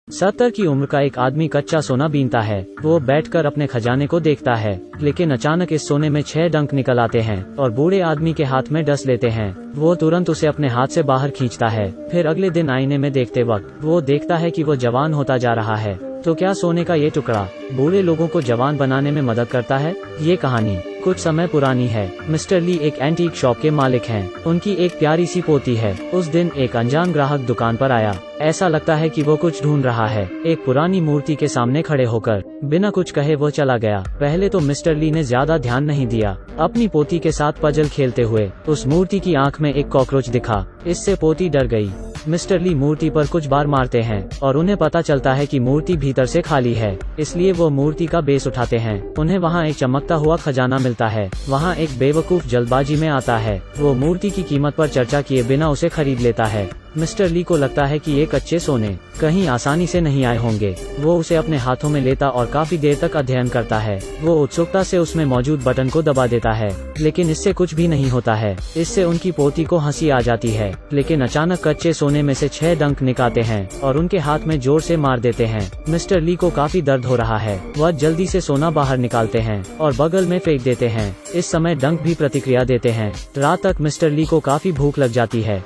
70 की उम्र का एक आदमी कच्चा सोना बीनता है। वो बैठकर अपने खजाने को देखता है, लेकिन अचानक इस सोने में 6 डंक निकल आते हैं और बूढ़े आदमी के हाथ में डस लेते हैं। वो तुरंत उसे अपने हाथ से बाहर खींचता है। फिर अगले दिन आईने में देखते वक्त वो देखता है कि वो जवान होता जा रहा है। तो क्या सोने का ये टुकड़ा बूढ़े लोगों को जवान बनाने में मदद करता है? ये कहानी कुछ समय पुरानी है। मिस्टर ली एक एंटीक शॉप के मालिक हैं। उनकी एक प्यारी सी पोती है। उस दिन एक अनजान ग्राहक दुकान पर आया। ऐसा लगता है कि वो कुछ ढूंढ रहा है। एक पुरानी मूर्ति के सामने खड़े होकर बिना कुछ कहे वो चला गया। पहले तो मिस्टर ली ने ज्यादा ध्यान नहीं दिया। अपनी पोती के साथ पजल खेलते हुए उस मूर्ति की आंख में एक कॉकरोच दिखा। इससे पोती डर गई। मिस्टर ली मूर्ति पर कुछ बार मारते हैं और उन्हें पता चलता है कि मूर्ति भीतर से खाली है। इसलिए वो मूर्ति का बेस उठाते हैं। उन्हें वहाँ एक चमकता हुआ खजाना मिलता है। वहाँ एक बेवकूफ जल्दबाजी में आता है। वो मूर्ति की कीमत पर चर्चा किए बिना उसे खरीद लेता है। मिस्टर ली को लगता है कि ये कच्चे सोने कहीं आसानी से नहीं आए होंगे। वो उसे अपने हाथों में लेता और काफी देर तक अध्ययन करता है। वो उत्सुकता से उसमें मौजूद बटन को दबा देता है, लेकिन इससे कुछ भी नहीं होता है। इससे उनकी पोती को हंसी आ जाती है। लेकिन अचानक कच्चे सोने में से 6 डंक निकालते हैं और उनके हाथ में जोर से मार देते हैं। मिस्टर ली को काफी दर्द हो रहा है। वह जल्दी से सोना बाहर निकालते हैं और बगल में फेंक देते हैं। इस समय डंक भी प्रतिक्रिया देते हैं। रात तक मिस्टर ली को काफी भूख लग जाती है।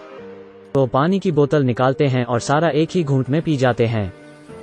तो पानी की बोतल निकालते हैं और सारा एक ही घूंट में पी जाते हैं।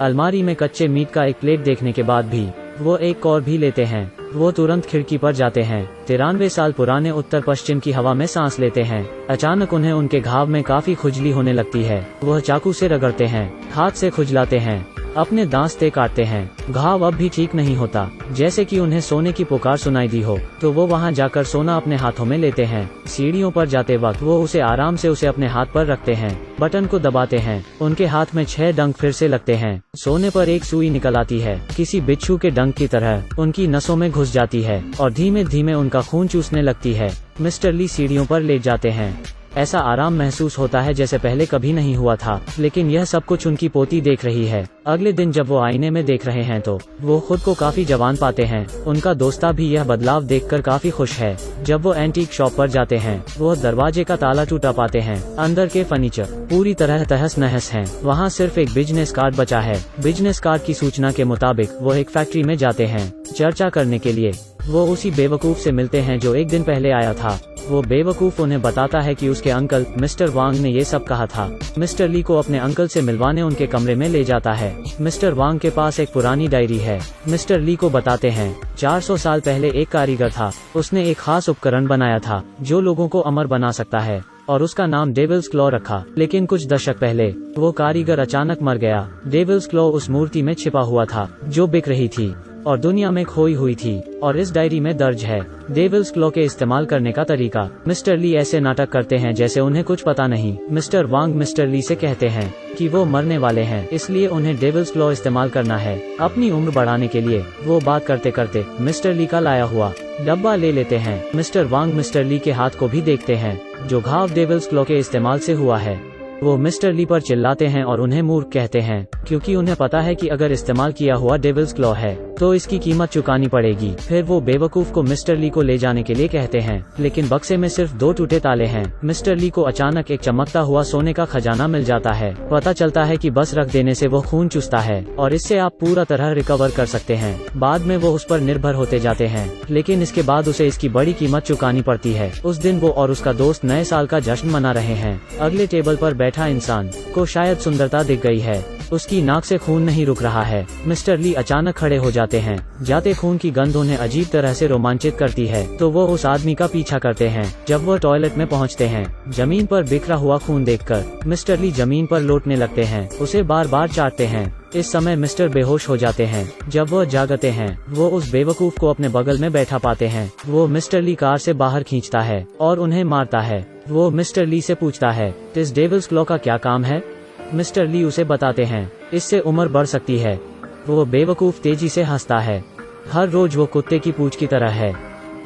अलमारी में कच्चे मीट का एक प्लेट देखने के बाद भी वो एक और भी लेते हैं। वो तुरंत खिड़की पर जाते हैं। 93 साल पुराने उत्तर पश्चिम की हवा में सांस लेते हैं। अचानक उन्हें उनके घाव में काफी खुजली होने लगती है। वह चाकू से रगड़ते हैं, हाथ से खुजलाते हैं, अपने दांत से काटते हैं। घाव अब भी ठीक नहीं होता। जैसे कि उन्हें सोने की पुकार सुनाई दी हो, तो वो वहां जाकर सोना अपने हाथों में लेते हैं। सीढ़ियों पर जाते वक्त वो उसे आराम से उसे अपने हाथ पर रखते हैं, बटन को दबाते हैं। उनके हाथ में 6 डंक फिर से लगते हैं। सोने पर एक सुई निकल आती है, किसी बिच्छू के डंक की तरह उनकी नसों में घुस जाती है और धीमे धीमे उनका खून चूसने लगती है। मिस्टर ली सीढ़ियों पर लेट जाते हैं। ऐसा आराम महसूस होता है जैसे पहले कभी नहीं हुआ था। लेकिन यह सब कुछ उनकी पोती देख रही है। अगले दिन जब वो आईने में देख रहे हैं तो वो खुद को काफी जवान पाते हैं। उनका दोस्ता भी यह बदलाव देखकर काफी खुश है। जब वो एंटीक शॉप पर जाते हैं, वो दरवाजे का ताला टूटा पाते हैं। अंदर के फर्नीचर पूरी तरह तहस नहस हैं। वहाँ सिर्फ एक बिजनेस कार्ड बचा है। बिजनेस कार्ड की सूचना के मुताबिक वो एक फैक्ट्री में जाते हैं चर्चा करने के लिए। वो उसी बेवकूफ से मिलते हैं जो एक दिन पहले आया था। वो बेवकूफ उन्हें बताता है कि उसके अंकल मिस्टर वांग ने ये सब कहा था। मिस्टर ली को अपने अंकल से मिलवाने उनके कमरे में ले जाता है। मिस्टर वांग के पास एक पुरानी डायरी है। मिस्टर ली को बताते हैं 400 साल पहले एक कारीगर था। उसने एक खास उपकरण बनाया था जो लोगों को अमर बना सकता है और उसका नाम डेविल्स क्लॉ रखा। लेकिन कुछ दशक पहले वो कारीगर अचानक मर गया। डेविल्स क्लॉ उस मूर्ति में छिपा हुआ था जो बिक रही थी और दुनिया में खोई हुई थी, और इस डायरी में दर्ज है डेविल्स क्लॉ के इस्तेमाल करने का तरीका। मिस्टर ली ऐसे नाटक करते हैं जैसे उन्हें कुछ पता नहीं। मिस्टर वांग मिस्टर ली से कहते हैं कि वो मरने वाले हैं, इसलिए उन्हें डेविल्स क्लॉ इस्तेमाल करना है अपनी उम्र बढ़ाने के लिए। वो बात करते करते मिस्टर ली का लाया हुआ डब्बा ले लेते हैं। मिस्टर वांग मिस्टर ली के हाथ को भी देखते हैं जो घाव डेविल्स क्लॉ के इस्तेमाल से हुआ है। वो मिस्टर ली पर चिल्लाते हैं और उन्हें मूर्ख कहते हैं, क्योंकि उन्हें पता है कि अगर इस्तेमाल किया हुआ डेविल्स क्लॉ है तो इसकी कीमत चुकानी पड़ेगी। फिर वो बेवकूफ को मिस्टर ली को ले जाने के लिए कहते हैं, लेकिन बक्से में सिर्फ 2 टूटे ताले हैं। मिस्टर ली को अचानक एक चमकता हुआ सोने का खजाना मिल जाता है। पता चलता है कि बस रख देने से वो खून चूसता है और इससे आप पूरा तरह रिकवर कर सकते हैं। बाद में वो उस पर निर्भर होते जाते हैं, लेकिन इसके बाद उसे इसकी बड़ी कीमत चुकानी पड़ती है। उस दिन वो और उसका दोस्त नए साल का जश्न मना रहे हैं। अगले टेबल पर बैठा इंसान को शायद सुंदरता दिख गई है। उसकी नाक से खून नहीं रुक रहा है। मिस्टर ली अचानक खड़े हो जाते हैं। जाते खून की गंध उन्हें अजीब तरह से रोमांचित करती है, तो वो उस आदमी का पीछा करते हैं। जब वो टॉयलेट में पहुंचते हैं, जमीन पर बिखरा हुआ खून देखकर मिस्टर ली जमीन पर लौटने लगते हैं, उसे बार बार चाटते हैं। इस समय मिस्टर बेहोश हो जाते हैं। जब वो जागते हैं, वो उस बेवकूफ को अपने बगल में बैठा पाते हैं। वो मिस्टर ली कार से बाहर खींचता है और उन्हें मारता है। वो मिस्टर ली से पूछता है, इस डेविल्स क्लॉ का क्या काम है? मिस्टर ली उसे बताते हैं, इससे उम्र बढ़ सकती है। वो बेवकूफ तेजी से हंसता है। हर रोज वो कुत्ते की पूंछ की तरह है।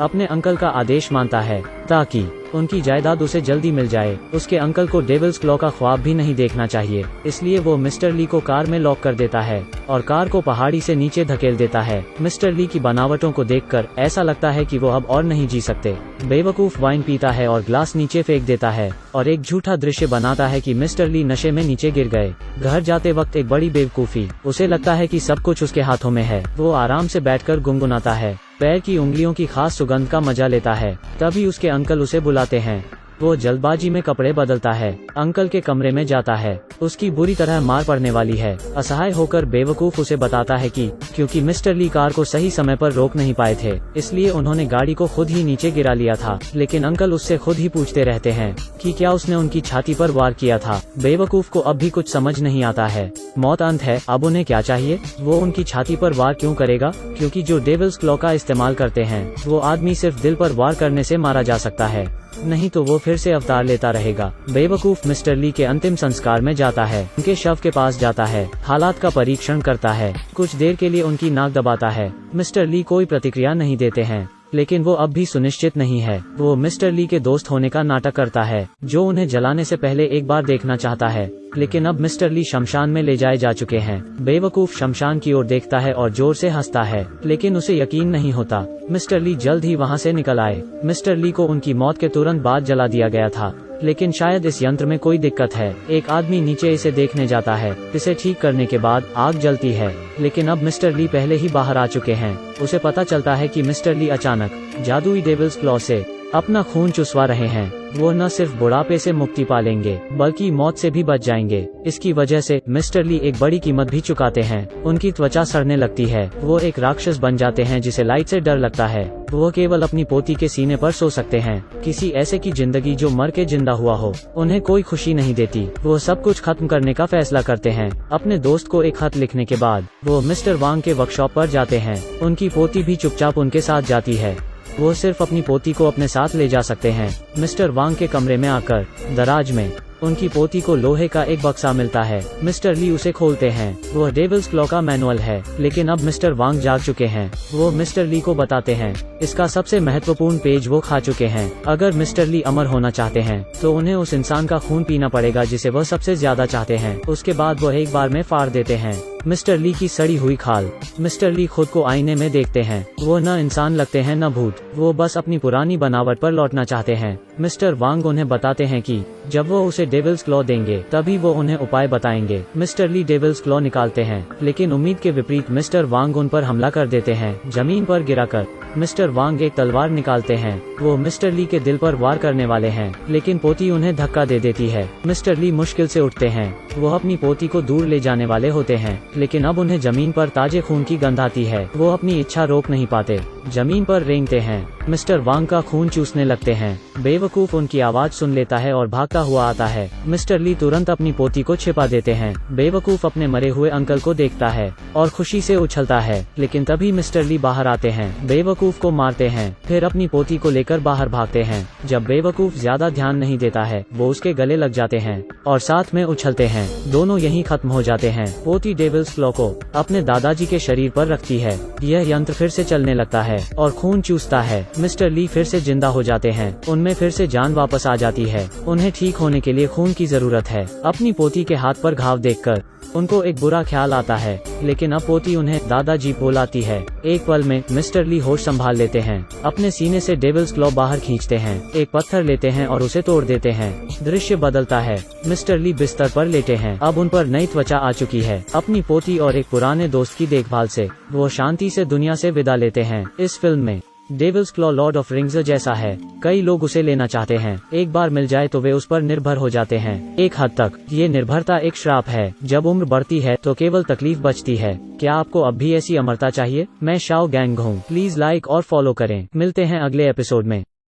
अपने अंकल का आदेश मानता है ताकि उनकी जायदाद उसे जल्दी मिल जाए। उसके अंकल को डेविल्स क्लॉ का ख्वाब भी नहीं देखना चाहिए, इसलिए वो मिस्टर ली को कार में लॉक कर देता है और कार को पहाड़ी से नीचे धकेल देता है। मिस्टर ली की बनावटों को देखकर ऐसा लगता है कि वो अब और नहीं जी सकते। बेवकूफ वाइन पीता है और ग्लास नीचे फेंक देता है और एक झूठा दृश्य बनाता है कि मिस्टर ली नशे में नीचे गिर गए। घर जाते वक्त एक बड़ी बेवकूफी, उसे लगता है कि सब कुछ उसके हाथों में है। वो आराम से बैठकर गुनगुनाता है, पैर की उंगलियों की खास सुगंध का मजा लेता है। तभी उसके अंकल उसे बुलाते हैं। वो जल्दबाजी में कपड़े बदलता है, अंकल के कमरे में जाता है। उसकी बुरी तरह मार पड़ने वाली है। असहाय होकर बेवकूफ उसे बताता है कि क्योंकि मिस्टर ली कार को सही समय पर रोक नहीं पाए थे, इसलिए उन्होंने गाड़ी को खुद ही नीचे गिरा लिया था। लेकिन अंकल उससे खुद ही पूछते रहते हैं कि क्या उसने उनकी छाती पर वार किया था। बेवकूफ को अब भी कुछ समझ नहीं आता है। मौत अंत है, अब उन्हें क्या चाहिए? वो उनकी छाती पर वार क्यों करेगा? क्योंकि जो डेविल्स क्लॉ का इस्तेमाल करते हैं वो आदमी सिर्फ दिल पर वार करने से मारा जा सकता है, नहीं तो वो फिर से अवतार लेता रहेगा। बेवकूफ मिस्टर ली के अंतिम संस्कार में जाता है, उनके शव के पास जाता है, हालात का परीक्षण करता है, कुछ देर के लिए उनकी नाक दबाता है। मिस्टर ली कोई प्रतिक्रिया नहीं देते हैं, लेकिन वो अब भी सुनिश्चित नहीं है। वो मिस्टर ली के दोस्त होने का नाटक करता है, जो उन्हें जलाने से पहले एक बार देखना चाहता है। लेकिन अब मिस्टर ली शमशान में ले जाए जा चुके हैं। बेवकूफ शमशान की ओर देखता है और जोर से हंसता है, लेकिन उसे यकीन नहीं होता मिस्टर ली जल्द ही वहाँ से निकल आए। मिस्टर ली को उनकी मौत के तुरंत बाद जला दिया गया था, लेकिन शायद इस यंत्र में कोई दिक्कत है। एक आदमी नीचे इसे देखने जाता है। इसे ठीक करने के बाद आग जलती है, लेकिन अब मिस्टर ली पहले ही बाहर आ चुके हैं। उसे पता चलता है कि मिस्टर ली अचानक जादुई डेविल्स क्लॉ से अपना खून चुसवा रहे हैं। वो न सिर्फ बुढ़ापे से मुक्ति पालेंगे, बल्कि मौत से भी बच जाएंगे। इसकी वजह से मिस्टर ली एक बड़ी कीमत भी चुकाते हैं। उनकी त्वचा सड़ने लगती है, वो एक राक्षस बन जाते हैं जिसे लाइट से डर लगता है। वो केवल अपनी पोती के सीने पर सो सकते हैं। किसी ऐसे की जिंदगी जो मर के जिंदा हुआ हो उन्हें कोई खुशी नहीं देती। वो सब कुछ खत्म करने का फैसला करते हैं। अपने दोस्त को एक खत लिखने के बाद वो मिस्टर वांग के वर्कशॉप पर जाते हैं। उनकी पोती भी चुपचाप उनके साथ जाती है। वो सिर्फ अपनी पोती को अपने साथ ले जा सकते हैं। मिस्टर वांग के कमरे में आकर दराज में उनकी पोती को लोहे का एक बक्सा मिलता है। मिस्टर ली उसे खोलते हैं। वह डेविल्स क्लॉ का मैनुअल है, लेकिन अब मिस्टर वांग जाग चुके हैं। वो मिस्टर ली को बताते हैं इसका सबसे महत्वपूर्ण पेज वो खा चुके हैं। अगर मिस्टर ली अमर होना चाहते हैं तो उन्हें उस इंसान का खून पीना पड़ेगा जिसे वह सबसे ज्यादा चाहते हैं। उसके बाद वह एक बार में फाड़ देते हैं मिस्टर ली की सड़ी हुई खाल। मिस्टर ली खुद को आईने में देखते हैं। वो न इंसान लगते हैं न भूत, वो बस अपनी पुरानी बनावट पर लौटना चाहते हैं। मिस्टर वांग उन्हें बताते हैं कि जब वो उसे डेविल्स क्लॉ देंगे तभी वो उन्हें उपाय बताएंगे। मिस्टर ली डेविल्स क्लॉ निकालते हैं, लेकिन उम्मीद के विपरीत मिस्टर वांग उन पर हमला कर देते हैं। जमीन पर गिराकर मिस्टर वांग एक तलवार निकालते हैं। वो मिस्टर ली के दिल पर वार करने वाले हैं, लेकिन पोती उन्हें धक्का दे देती है। मिस्टर ली मुश्किल से उठते हैं। वो अपनी पोती को दूर ले जाने वाले होते हैं, लेकिन अब उन्हें जमीन पर ताजे खून की गंध आती है। वो अपनी इच्छा रोक नहीं पाते, जमीन पर रेंगते हैं। मिस्टर वांग का खून चूसने लगते हैं। बेवकूफ उनकी आवाज सुन लेता है और भागता हुआ आता है। मिस्टर ली तुरंत अपनी पोती को छिपा देते हैं। बेवकूफ अपने मरे हुए अंकल को देखता है और खुशी से उछलता है, लेकिन तभी मिस्टर ली बाहर आते हैं। बेवकूफ को मारते हैं, फिर अपनी पोती को लेकर बाहर भागते हैं। जब बेवकूफ ज्यादा ध्यान नहीं देता है, वो उसके गले लग जाते हैं और साथ में उछलते हैं। दोनों यहीं खत्म हो जाते हैं। पोती डेविल्स क्लॉ को अपने दादाजी के शरीर पर रखती है। यह यंत्र फिर से चलने लगता है और खून चूसता है। मिस्टर ली फिर से जिंदा हो जाते हैं। उनमें फिर से जान वापस आ जाती है। उन्हें ठीक होने के लिए खून की जरूरत है। अपनी पोती के हाथ पर घाव देखकर उनको एक बुरा ख्याल आता है, लेकिन अब पोती उन्हें दादाजी बुलाती है। एक पल में मिस्टर ली होश संभाल लेते हैं। अपने सीने से डेविल्स क्लॉ बाहर खींचते हैं, एक पत्थर लेते हैं और उसे तोड़ देते हैं। दृश्य बदलता है। मिस्टर ली बिस्तर पर लेटे हैं। अब उन पर नई त्वचा आ चुकी है। अपनी पोती और एक पुराने दोस्त की देखभाल से वो शांति से दुनिया से विदा लेते हैं। इस फिल्म में Devil's Claw Lord of Rings जैसा है। कई लोग उसे लेना चाहते हैं। एक बार मिल जाए तो वे उस पर निर्भर हो जाते हैं। एक हद तक ये निर्भरता एक श्राप है। जब उम्र बढ़ती है तो केवल तकलीफ बचती है। क्या आपको अब भी ऐसी अमरता चाहिए? मैं शाओ गैंग हूँ। प्लीज लाइक और फॉलो करें। मिलते हैं अगले एपिसोड में।